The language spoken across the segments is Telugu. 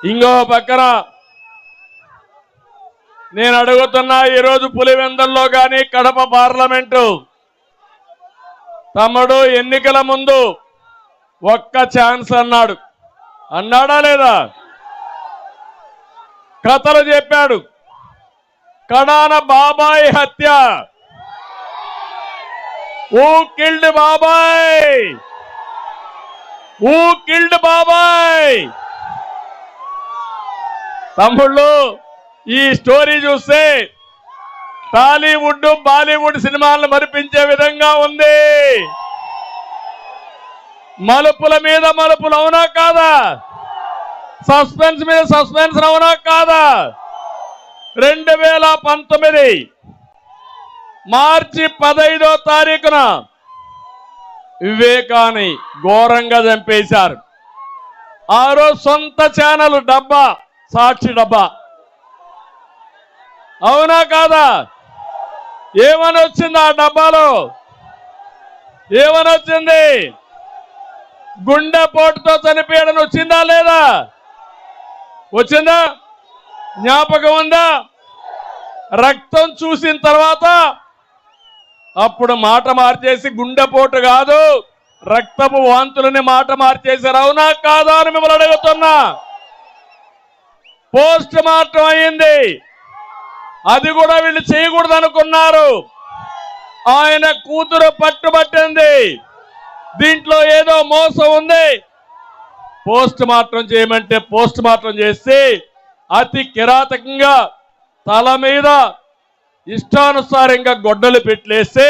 ఇంకో పక్కన నేను అడుగుతున్నా, ఈరోజు పులివెందుల్లో కానీ కడప పార్లమెంటు తమ్ముడు ఎన్నికల ముందు ఒక్క ఛాన్స్ అన్నాడు, అన్నాడా లేదా? కథలు చెప్పాడు. కడాన బాబాయ్ హత్య, హూ కిల్డ్ బాబాయ్, హూ కిల్డ్ బాబాయ్. తమ్ముళ్ళు, ఈ స్టోరీ చూస్తే టాలీవుడ్ బాలీవుడ్ సినిమాలను మరిపించే విధంగా ఉంది. మలుపుల మీద మలుపులు, అవునా కాదా? సస్పెన్స్ మీద సస్పెన్స్, అవునా కాదా? 2019 మార్చి 15వ తారీఖున వివేకాన్ని ఘోరంగా చంపేశారు. ఆ రోజు సొంత ఛానల్ డబ్బా, సాక్షి డబ్బా, అవునా కాదా? ఏమని వచ్చింది ఆ డబ్బాలో? ఏమని వచ్చింది? గుండెపోటుతో చనిపోయాడని వచ్చిందా లేదా? వచ్చిందా? జ్ఞాపకం ఉందా? రక్తం చూసిన తర్వాత అప్పుడు మాట మార్చేసి గుండెపోటు కాదు రక్తపు వాంతులని మాట మార్చేశారు, అవునా కాదా అని మిమ్మల్ని అడుగుతున్నా. పోస్ట్ మార్టం అయింది, అది కూడా వీళ్ళు చేయకూడదు అనుకున్నారు. ఆయన కూతురు పట్టుబట్టింది, దీంట్లో ఏదో మోసం ఉంది. పోస్ట్ మార్టం చేయమంటే పోస్ట్ మార్టం చేసి అతి కిరాతకంగా తల మీద ఇష్టానుసారంగా గొడ్డలు పెట్టలేసి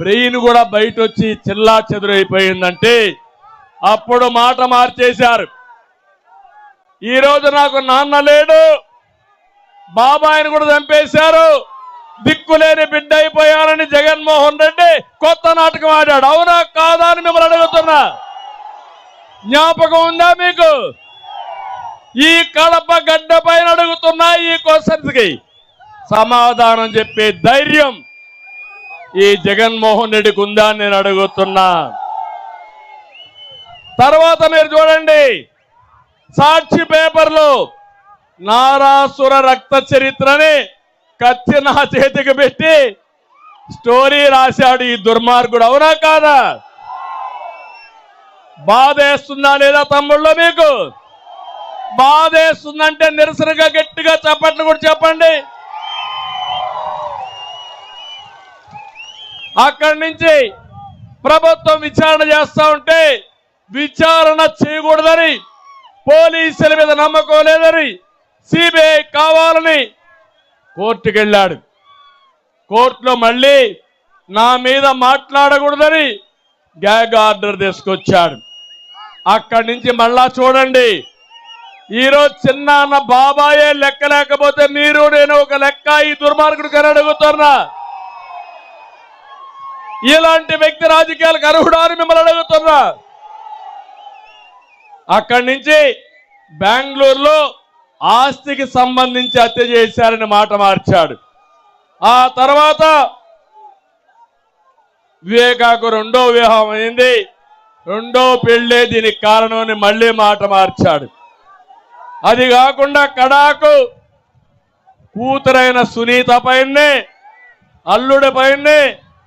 బ్రెయిన్ కూడా బయట వచ్చి చిల్లా చెదురైపోయిందంటే అప్పుడు మాట మార్చేశారు. ఈరోజు నాకు నాన్న లేడు, బాబాయిని కూడా చంపేశారు, దిక్కులేని బిడ్డ అయిపోయానని జగన్మోహన్ రెడ్డి కొత్త నాటకం ఆడాడు, అవునా కాదా అని మిమ్మల్ని అడుగుతున్నా. జ్ఞాపకం ఉందా మీకు? ఈ కడప గడ్డ పైన అడుగుతున్నా ఈ క్వశ్చన్స్ కి సమాధానం చెప్పే ధైర్యం ఈ జగన్మోహన్ రెడ్డికి ఉందా అని నేను అడుగుతున్నా. తర్వాత మీరు చూడండి, సాక్షి పేపర్లో నారాసుర రక్త చరిత్రని కత్తి నా చేతికి పెట్టి స్టోరీ రాశాడు ఈ దుర్మార్గుడు, అవునా కాదా? బాధేస్తుందా లేదా తమ్ముళ్ళు? మీకు బాధేస్తుందంటే నిరసనగా గట్టిగా చప్పట్లు కూడా చెప్పండి. అక్కడి నుంచి ప్రభుత్వం విచారణ చేస్తా ఉంటే విచారణ చేయకూడదని, పోలీసుల మీద నమ్మకం లేదని సిబిఐ కావాలని కోర్టుకు వెళ్ళాడు. కోర్టులో మళ్ళీ నా మీద మాట్లాడకూడదని గ్యాగ్ ఆర్డర్ తీసుకొచ్చాడు. అక్కడి నుంచి మళ్ళా చూడండి, ఈరోజు చిన్న బాబాయే లెక్క లేకపోతే మీరు నేను ఒక లెక్క ఈ దుర్మార్గుడికి అడుగుతున్నా. ఇలాంటి వ్యక్తి రాజకీయాలకు అర్హుడా అని మిమ్మల్ని అడుగుతున్నా. అక్కడి నుంచి బెంగళూరులో ఆస్తికి సంబంధించి హత్య చేశారని మాట మార్చాడు. ఆ తర్వాత వివేకాకు రెండో వివాహం అయింది, రెండో పెళ్ళే దీనికి కారణం అని మళ్ళీ మాట మార్చాడు. అది కాకుండా కడాకు కూతురైన సునీత పైనే అల్లుడి పైనే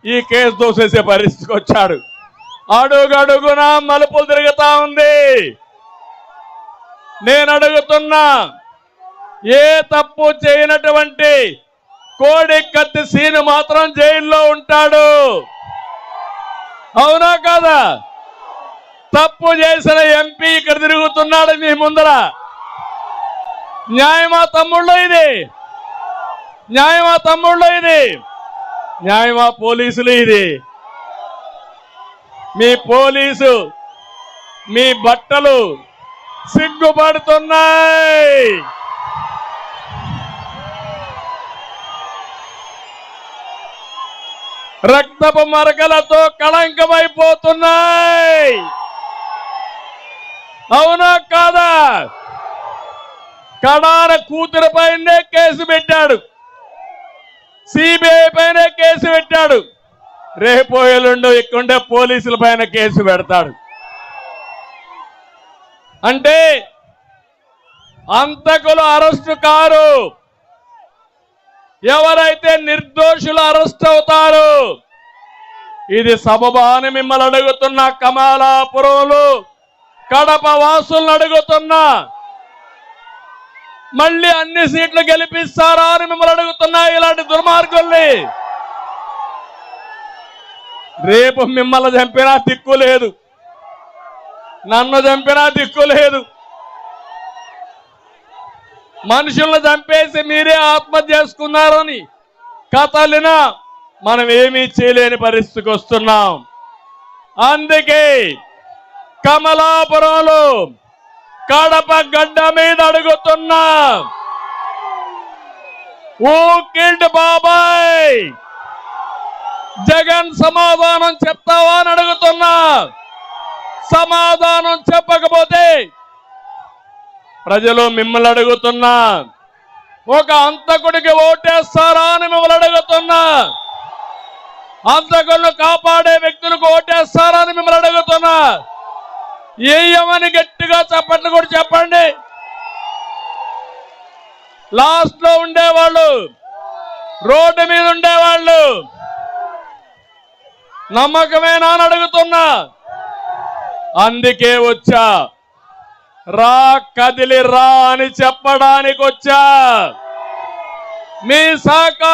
ఈ కేసు దోసేసే పరిస్థితికి వచ్చాడు. అడుగడుగున మలుపులు తిరుగుతా ఉంది. నేను అడుగుతున్నా, ఏ తప్పు చేయనటువంటి కోడి కత్తి సీను మాత్రం జైల్లో ఉంటాడు, అవునా కాదా? తప్పు చేసిన ఎంపీ ఇక్కడ తిరుగుతున్నాడు మీ ముందర. న్యాయమా తమ్ముళ్ళు ఇది? న్యాయమా తమ్ముళ్ళు ఇది? న్యాయమా పోలీసులు ఇది? మీ పోలీసు మీ బట్టలు సిగ్గుపడుతున్నాయి. రక్తపు మరకలతో కళంకమైపోతున్నాయి, అవునా కాదా? కడాన కూతురు పైనే కేసు పెట్టాడు, సిబిఐ పైన కేసు పెట్టాడు, రేపు ఎల్లుండి ఇక్కడుండే పోలీసుల పైన కేసు పెడతాడు. అంటే హంతకులు అరెస్టు కారు, ఎవరైతే నిర్దోషులు అరెస్ట్ అవుతారు. ఇది సబబా అని మిమ్మల్ని అడుగుతున్నా. కమలాపురంలో కడప వాసులను అడుగుతున్నా. మళ్ళీ అన్ని సీట్లు గెలిపిస్తారా అని మిమ్మల్ని అడుగుతున్నా. ఇలాంటి దుర్మార్గుల్ని రేపు మిమ్మల్ని చంపినా దిక్కు లేదు, నన్ను చంపినా దిక్కు లేదు. మనుషులను చంపేసి మీరే ఆత్మహత్య చేసుకున్నారని కథలినా మనం ఏమీ చేయలేని పరిస్థితికి వస్తున్నాం. అందుకే కమలాపురంలో కడప గడ్డ మీద అడుగుతున్నా, ఓ కిల్డ్ బాబాయ్, జగన్ సమాధానం చెప్తావా అని అడుగుతున్నా. సమాధానం చెప్పకపోతే ప్రజలు మిమ్మల్ని అడుగుతున్నా, ఒక హంతకుడికి ఓటేస్తారా అని మిమ్మల్ని అడుగుతున్నా. హంతకులను కాపాడే వ్యక్తులకు ఓటేస్తారా అని మిమ్మల్ని అడుగుతున్నా. ఏయమని గట్టిగా చెప్పండి కూడా చెప్పండి. లాస్ట్ లో ఉండేవాళ్ళు, రోడ్డు మీద ఉండేవాళ్ళు నమ్మకమేనా అని అడుగుతున్నా. అందుకే వచ్చా, రా కదిలి రా అని చెప్పడానికి వచ్చా. మీ సహకారం